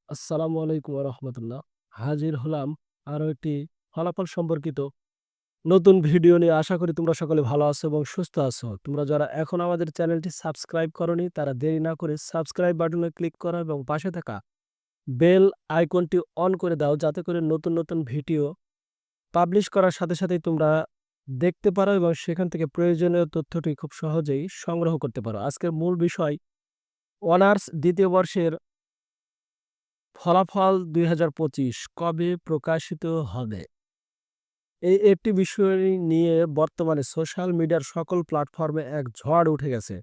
আসসালামু আলাইকুম রহমতুল্লাহ। হাজির হলাম আরো একটি ফলাফল সম্পর্কিত নতুন ভিডিও নিয়ে। আশা করি তোমরা সকলে ভালো আছো এবং সুস্থ আছো। তোমরা যারা এখন আমাদের চ্যানেলটি সাবস্ক্রাইব করনি তারা দেরি না করে সাবস্ক্রাইব বাটনে ক্লিক করো এবং পাশে থাকা বেল আইকনটি অন করে দাও, যাতে করে নতুন নতুন ভিডিও পাবলিশ করার সাথে সাথেই তোমরা দেখতে পারো এবং সেখান থেকে প্রয়োজনীয় তথ্যটি খুব সহজেই সংগ্রহ করতে পারো। আজকের মূল বিষয় অনার্স দ্বিতীয় বর্ষের ফলাফল ২০২৫ কবে প্রকাশিত হবে? এই একটি বিষয় নিয়ে বর্তমানে সোশ্যাল মিডিয়ার সকল প্ল্যাটফর্মে এক ঝড় উঠে গেছে।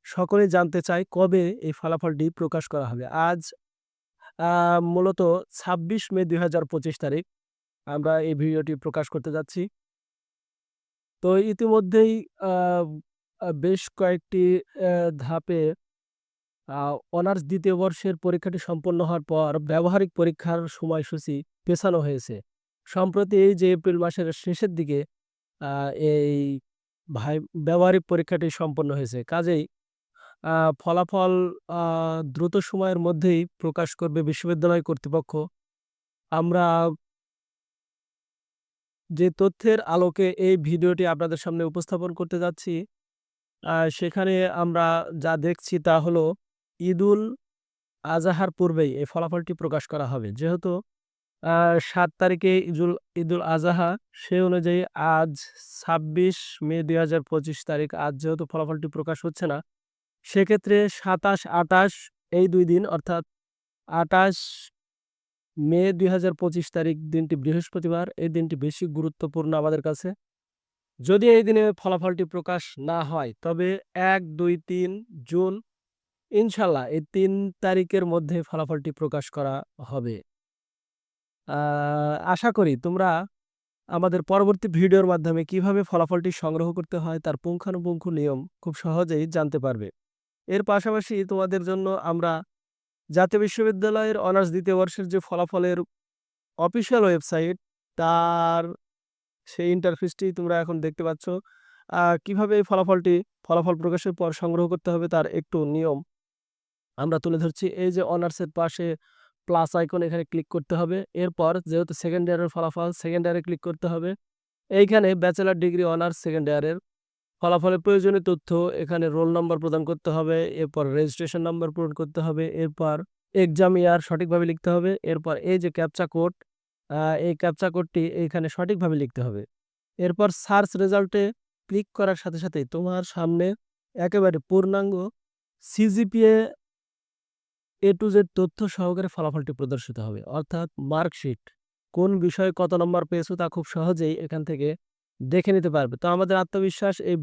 সকলেই জানতে চায় কবে এই ফলাফলটি প্রকাশ করা হবে। আজ মূলত ২৬ মে ২০২৫ তারিখ আমরা এই ভিডিওটি প্রকাশ করতে যাচ্ছি। তো ইতিমধ্যেই আ আ বেশ কয়েকটি ধাপে অনার্স দ্বিতীয় বর্ষের পরীক্ষাটি সম্পন্ন হওয়ার পর ব্যবহারিক পরীক্ষার সময়সূচি পেছানো হয়েছে। সম্প্রতি এই যে এপ্রিল মাসের শেষের দিকে আ এই ভাই ব্যবহারিক পরীক্ষাটি সম্পন্ন হয়েছে। কাজেই আ ফলাফল আ দ্রুত সময়ের মধ্যেই প্রকাশ করবে বিশ্ববিদ্যালয় কর্তৃপক্ষ। আমরা যে তথ্যের আলোকে এই ভিডিওটি আপনাদের সামনে উপস্থাপন করতে যাচ্ছি, সেখানে আমরা যা দেখছি তা হলো ঈদুল আজহার পূর্বেই এই ফলাফলটি প্রকাশ করা হবে। যেহেতু আ ৭ তারিখে ঈদুল আজহা, সে অনুযায়ী আজ ২৬ মে ২০২৫ তারিখ। আজ যেহেতু ফলাফলটি প্রকাশ হচ্ছে না, সেক্ষেত্রে ২৭, ২৮ এই ২ দিন, অর্থাৎ ২৮ মে ২০২৫ তারিখ দিনটি বৃহস্পতিবার। এই দিনটি বেশি গুরুত্বপূর্ণ আমাদের কাছে। যদি এই দিনে ফলাফলটি প্রকাশ না হয়, তবে ১, ২, ৩ জুন ইনশাআল্লাহ এই ৩ তারিখের মধ্যে ফলাফলটি প্রকাশ করা হবে। আ আশা করি তোমরা আমাদের পরবর্তী ভিডিওর মাধ্যমে কিভাবে ফলাফলটি সংগ্রহ করতে হয় তার পুঙ্খানুপুঙ্খ নিয়ম খুব সহজেই জানতে পারবে। এর পাশাপাশি তোমাদের জন্য আমরা জাতীয় বিশ্ববিদ্যালয়ের অনার্স দ্বিতীয় বর্ষের যে ফলাফলের অফিসিয়াল ওয়েবসাইট, তার সেই ইন্টারফেসটি তোমরা এখন দেখতে পাচ্ছ। কিভাবে এই ফলাফল প্রকাশের পর সংগ্রহ করতে হবে তার একটু নিয়ম আমরা তুলে ধরছি। এই যে অনার্সের পাশে প্লাস আইকন, এখানে ক্লিক করতে হবে। এরপর যেহেতু সেকেন্ড ইয়ারের ফলাফল, সেকেন্ড ইয়ারে ক্লিক করতে হবে। এইখানে ব্যাচেলর ডিগ্রি অনার্স সেকেন্ড ইয়ারের ফলাফলের প্রয়োজনীয় তথ্য, এখানে রোল নম্বর প্রদান করতে হবে। এরপর রেজিস্ট্রেশন নাম্বার পূরণ করতে হবে। এরপর এক্সাম ইয়ার সঠিকভাবে লিখতে হবে। এরপর এই যে ক্যাপচা কোড, এই ক্যাপচা কোডটি এইখানে সঠিকভাবে লিখতে হবে। এরপর সার্চ রেজাল্টে ক্লিক করার সাথে সাথেই তোমার সামনে একেবারে পূর্ণাঙ্গ সিজিপিএ এ টু জেড তথ্য সহকারে ফলাফলটি প্রদর্শিত হবে। অর্থাৎ মার্কশিট, কোন বিষয়ে কত নম্বর পেয়েছো তা খুব সহজেই এখান থেকে দেখে নিতে পারবে। তো আমাদের আত্মবিশ্বাস এই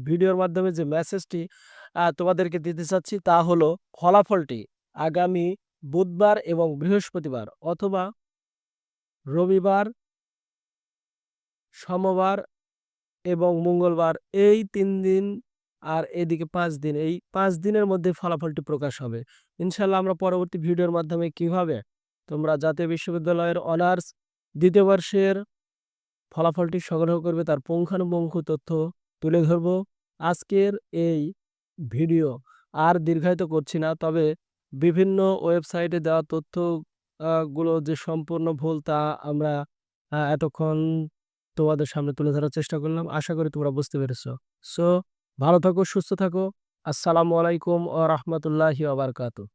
ভিডিওর মাধ্যমে যে মেসেজটি তোমাদেরকে দিতে চাচ্ছি তা হলো, ফলাফলটি আগামী বুধবার এবং বৃহস্পতিবার, অথবা রবিবার, সোমবার এবং মঙ্গলবার, এই ৩ দিন আর এদিকে ৫ দিন, এই ৫ দিনের মধ্যে ফলাফলটি প্রকাশ হবে। ইনশাআল্লাহ আমরা পরবর্তী ভিডিওর মাধ্যমে কিভাবে তোমরা জাতীয় বিশ্ববিদ্যালয়ের অনার্স দ্বিতীয় বর্ষের ফলাফলটি সংগ্রহ করবে তার পুঙ্খানুপুঙ্খ তথ্য তুলে ধরব। আজকের এই ভিডিও আর দীর্ঘায়িত করছি না, তবে বিভিন্ন ওয়েবসাইটে দেওয়া তথ্য গুলো যে সম্পূর্ণ ভুল তা আমরা এতক্ষণ তোমাদের সামনে তুলে ধরার চেষ্টা করলাম। আশা করি তোমরা বুঝতে পেরেছ। সো ভালো থাকো, সুস্থ থাকো। আসসালামু আলাইকুম ওয়া রাহমাতুল্লাহি ওয়া বারাকাতুহু।